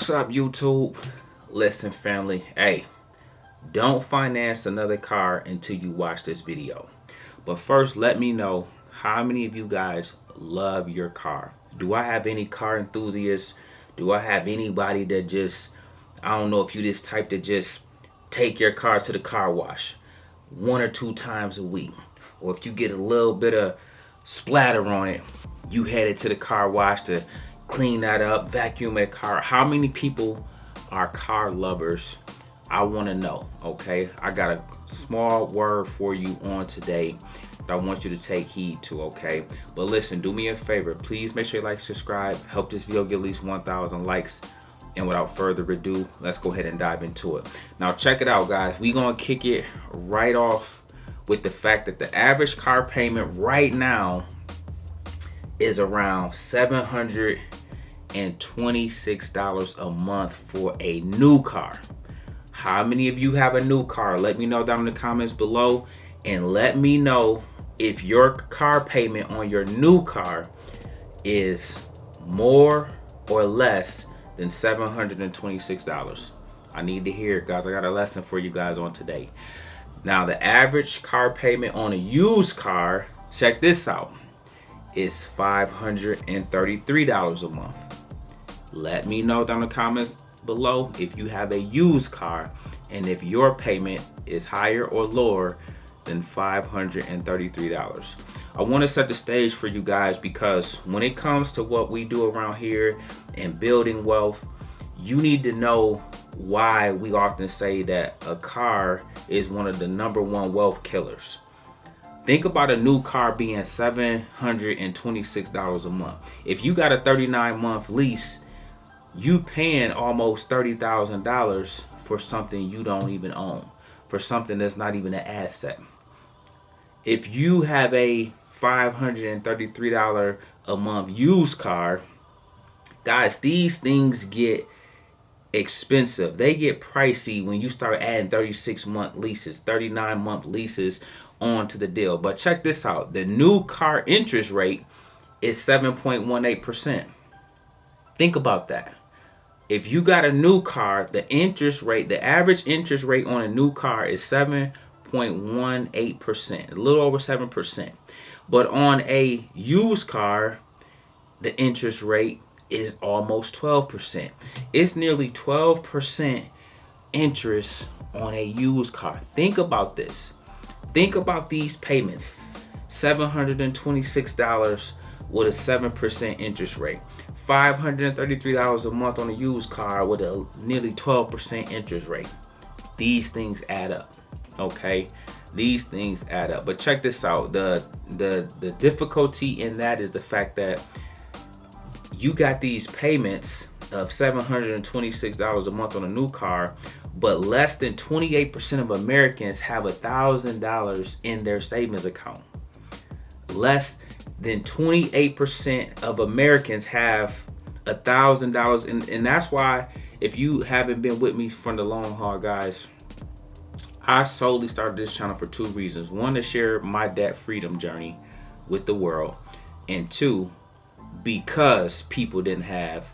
What's up, YouTube? Listen, family. Hey, don't finance another car until you watch this video. But first, let me know how many of you guys love your car. Do I have any car enthusiasts? Do I have anybody that just, I don't know if you this type to just take your car to the car wash 1 or 2 times a week. Or if you get a little bit of splatter on it, you head it to the car wash to clean that up, vacuum a car. How many people are car lovers? I want to know. Okay, I got a small word for you on today that I want you to take heed to. Okay, but listen, do me a favor, please make sure you like, subscribe, help this video get at least 1,000 likes. And without further ado, let's go ahead and dive into it. Now check it out, guys. We gonna kick it right off with the fact that the average car payment right now is around $726 a month for a new car. How many of you have a new car? Let me know down in the comments below, and let me know if your car payment on your new car is more or less than $726. I need to hear it, guys. I got a lesson for you guys on today. Now, the average car payment on a used car, check this out, is $533 a month. Let me know down in the comments below if you have a used car and if your payment is higher or lower than $533. I want to set the stage for you guys because when it comes to what we do around here and building wealth, you need to know why we often say that a car is one of the #1 wealth killers. Think about a new car being $726 a month. If you got a 39-month lease, you paying almost $30,000 for something you don't even own, for something that's not even an asset. If you have a $533 a month used car, guys, these things get expensive. They get pricey when you start adding 36-month leases, 39-month leases onto the deal. But check this out. The new car interest rate is 7.18%. Think about that. If you got a new car, the interest rate, the average interest rate on a new car is 7.18%, a little over 7%. But on a used car, the interest rate is almost 12%. It's nearly 12% interest on a used car. Think about this. Think about these payments. $726 with a 7% interest rate. $533 a month on a used car with a nearly 12% interest rate. These things add up. Okay? These things add up. But check this out. The difficulty in that is the fact that you got these payments of $726 a month on a new car, but less than 28% of Americans have $1,000 in their savings account. Less than 28% of Americans have $1,000, and that's why, if you haven't been with me from the long haul, guys, I solely started this channel for 2 reasons. 1, to share my debt freedom journey with the world, and 2, because people didn't have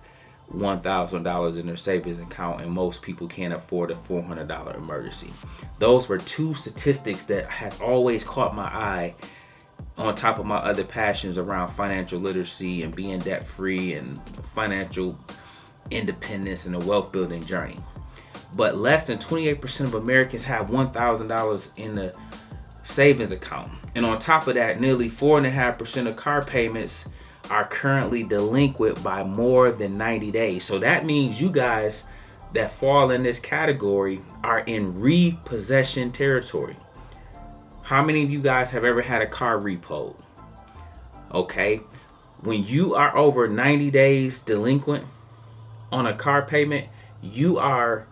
$1,000 in their savings account, and most people can't afford a $400 emergency. Those were 2 statistics that has always caught my eye, on top of my other passions around financial literacy and being debt free and financial independence and a wealth building journey. But less than 28% of Americans have $1,000 in the savings account, and on top of that, nearly 4.5% of car payments are currently delinquent by more than 90 days. So that means you guys that fall in this category are in repossession territory. How many of you guys have ever had a car repoed? Okay, when you are over 90 days delinquent on a car payment, you are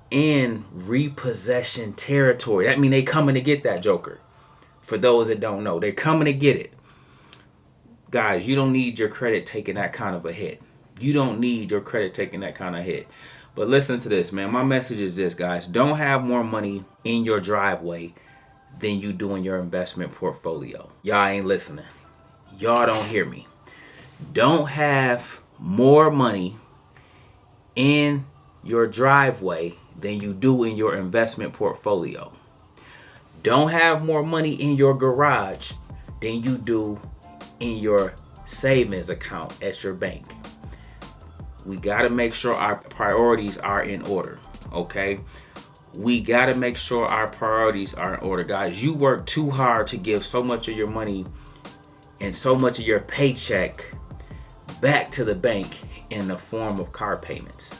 in repossession territory. That means they coming to get that joker. For those that don't know, they're coming to get it. Guys, you don't need your credit taking that kind of a hit. You don't need your credit taking that kind of hit. But listen to this, man. My message is this, guys. Don't have more money in your driveway than you do in your investment portfolio. Y'all ain't listening. Y'all don't hear me. Don't have more money in your driveway than you do in your investment portfolio. Don't have more money in your garage than you do in your savings account at your bank. We got to make sure our priorities are in order, okay? We got to make sure our priorities are in order, guys. You work too hard to give so much of your money and so much of your paycheck back to the bank in the form of car payments.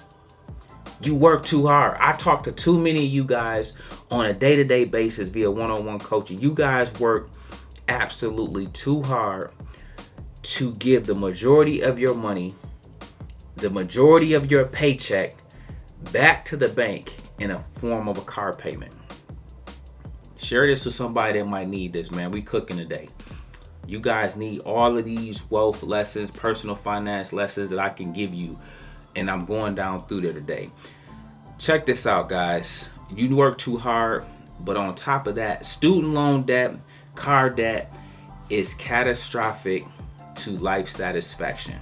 You work too hard. I talk to too many of you guys on a day-to-day basis via one-on-one coaching. You guys work absolutely too hard to give the majority of your money, the majority of your paycheck back to the bank in a form of a car payment. Share this with somebody that might need this, man. We cooking today. You guys need all of these wealth lessons, personal finance lessons that I can give you, and I'm going down through there today. Check this out, guys. You work too hard, but on top of that, student loan debt, car debt is catastrophic to life satisfaction.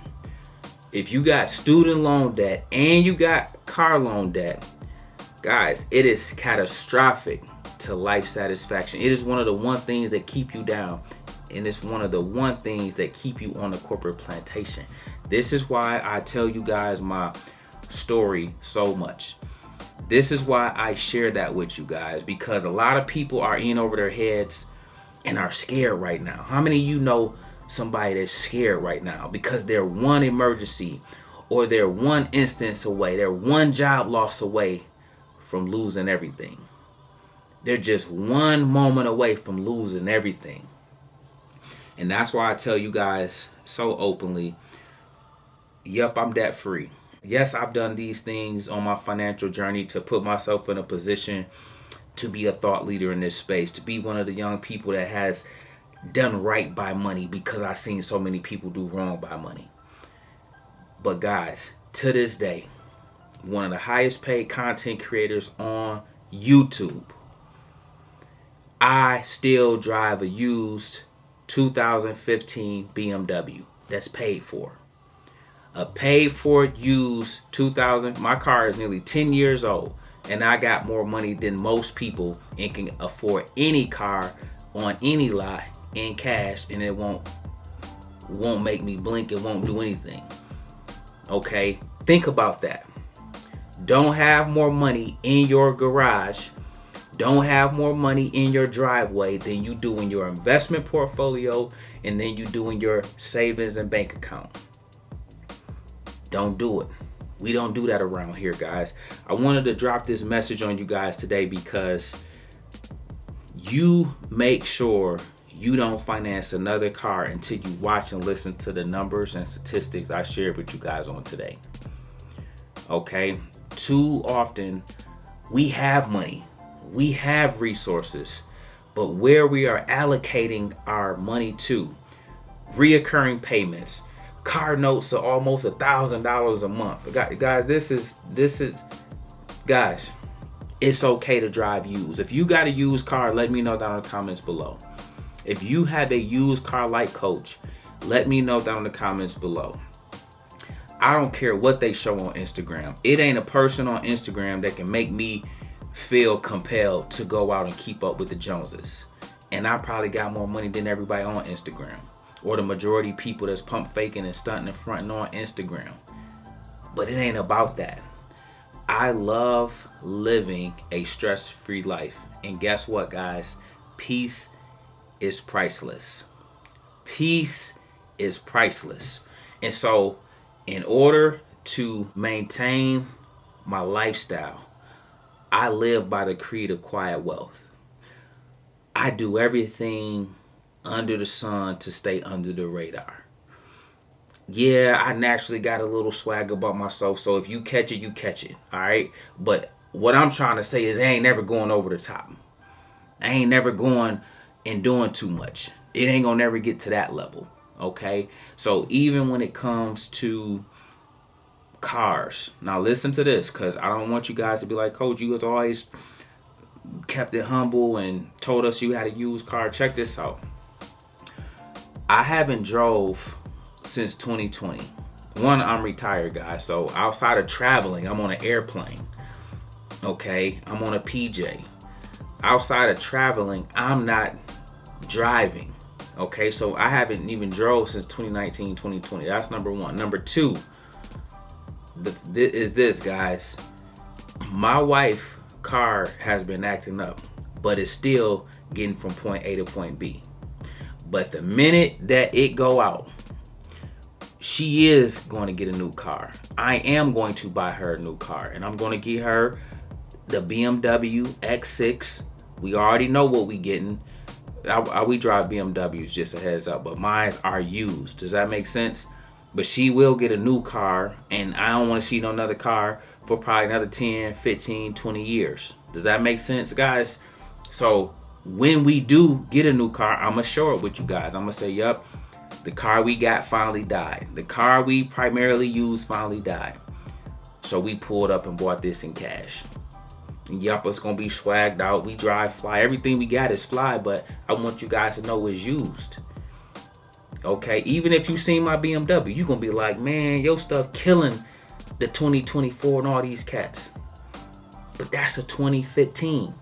If you got student loan debt and you got car loan debt, guys, it is catastrophic to life satisfaction. It is one of the one things that keep you down, and it's one of the one things that keep you on the corporate plantation. This is why I tell you guys my story so much. This is why I share that with you guys, because a lot of people are in over their heads and are scared right now. How many of you know somebody that's scared right now because they're one emergency or they're one instance away, they're one job loss away from losing everything? They're just one moment away from losing everything. And that's why I tell you guys so openly, yep, I'm debt free. Yes, I've done these things on my financial journey to put myself in a position to be a thought leader in this space, to be one of the young people that has done right by money, because I've seen so many people do wrong by money. But guys, to this day, one of the highest paid content creators on YouTube, I still drive a used 2015 BMW that's paid for. A paid for used 2000. My car is nearly 10 years old, and I got more money than most people and can afford any car on any lot in cash, and it won't make me blink. It won't do anything. Okay, think about that. Don't have more money in your garage, don't have more money in your driveway than you do in your investment portfolio and then you do in your savings and bank account. Don't do it. We don't do that around here, guys. I wanted to drop this message on you guys today because you make sure you don't finance another car until you watch and listen to the numbers and statistics I shared with you guys on today. Okay? Too often, we have money, we have resources, but where we are allocating our money to, reoccurring payments, car notes are almost $1,000 a month. Guys, it's okay to drive used. If you got a used car, let me know down in the comments below. If you have a used car light coach, let me know down in the comments below. I don't care what they show on Instagram. It ain't a person on Instagram that can make me feel compelled to go out and keep up with the Joneses. And I probably got more money than everybody on Instagram, or the majority of people that's pump faking and stunting and fronting on Instagram. But it ain't about that. I love living a stress-free life. And guess what, guys? Peace is priceless. Peace is priceless. And so, in order to maintain my lifestyle, I live by the creed of quiet wealth. I do everything under the sun to stay under the radar. Yeah, I naturally got a little swag about myself, so if you catch it, you catch it, all right? But what I'm trying to say is I ain't never going over the top. I ain't never going and doing too much. It ain't gonna never get to that level, okay? So even when it comes to cars, now listen to this, because I don't want you guys to be like, Coach, you was always kept it humble and told us you had a used car. Check this out. I haven't drove since 2020 One, I'm retired, guys. So outside of traveling, I'm on an airplane. Okay, I'm on a PJ. Outside of traveling, I'm not driving. Okay, so I haven't even drove since 2019, 2020. That's number one. Number two is this, guys. My wife's car has been acting up, but it's still getting from point A to point B. But the minute that it go out, she is going to get a new car. I am going to buy her a new car, and I'm going to get her the BMW X6. We already know what we getting. We drive BMWs, just a heads up, but mine are used. Does that make sense? But she will get a new car, and I don't want to see no another car for probably another 10, 15, 20 years. Does that make sense, guys? So when we do get a new car, I'm going to share it with you guys. I'm going to say, yup, the car we got finally died. The car we primarily used finally died. So we pulled up and bought this in cash. And yup, it's going to be swagged out. We drive fly. Everything we got is fly, but I want you guys to know it's used. Okay, even if you seen my BMW, you're going to be like, man, your stuff killing the 2024 and all these cats. But that's a 2015.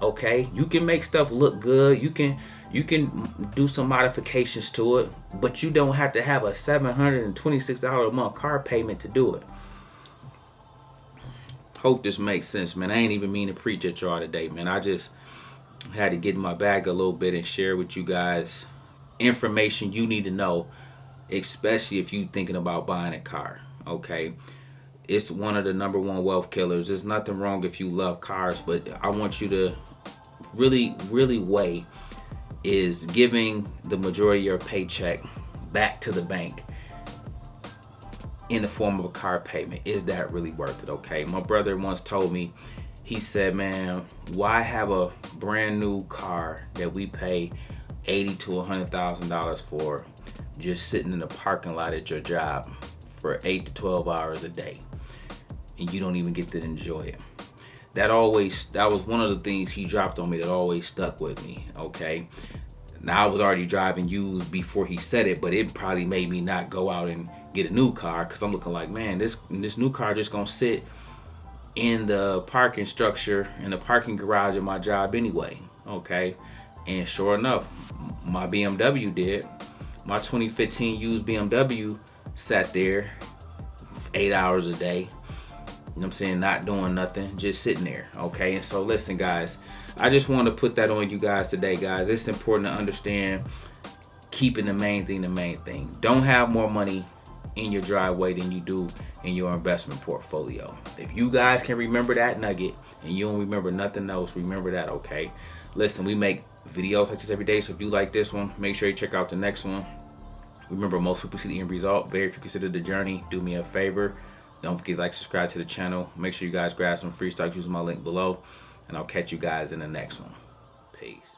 Okay, you can make stuff look good. You can do some modifications to it, but you don't have to have a $726 a month car payment to do it. Hope this makes sense, man. I ain't even mean to preach at y'all today, man. I just had to get in my bag a little bit and share with you guys information you need to know, especially if you thinking about buying a car. Okay, it's one of the number one wealth killers. There's nothing wrong if you love cars, but I want you to really weigh, is giving the majority of your paycheck back to the bank in the form of a car payment. Is that really worth it? Okay, my brother once told me, he said, man, why have a brand new car that we pay $80,000 to $100,000 for just sitting in the parking lot at your job for 8 to 12 hours a day, and you don't even get to enjoy it? That was one of the things he dropped on me that always stuck with me. Okay, now I was already driving used before he said it, but it probably made me not go out and get a new car, because I'm looking like, man, this new car just gonna sit in the parking structure in the parking garage at my job anyway. Okay, and sure enough, my BMW did. My 2015 used BMW sat there 8 hours a day. You know what I'm saying? Not doing nothing, just sitting there. Okay, and so listen, guys, I just want to put that on you guys today, guys. It's important to understand keeping the main thing. Don't have more money in your driveway than you do in your investment portfolio. If you guys can remember that nugget and you don't remember nothing else, remember that. Okay, listen, we make videos like this every day, so if you like this one, make sure you check out the next one. Remember, most people see the end result. But if you consider the journey, do me a favor, don't forget to like, subscribe to the channel. Make sure you guys grab some free stocks using my link below, and I'll catch you guys in the next one. Peace.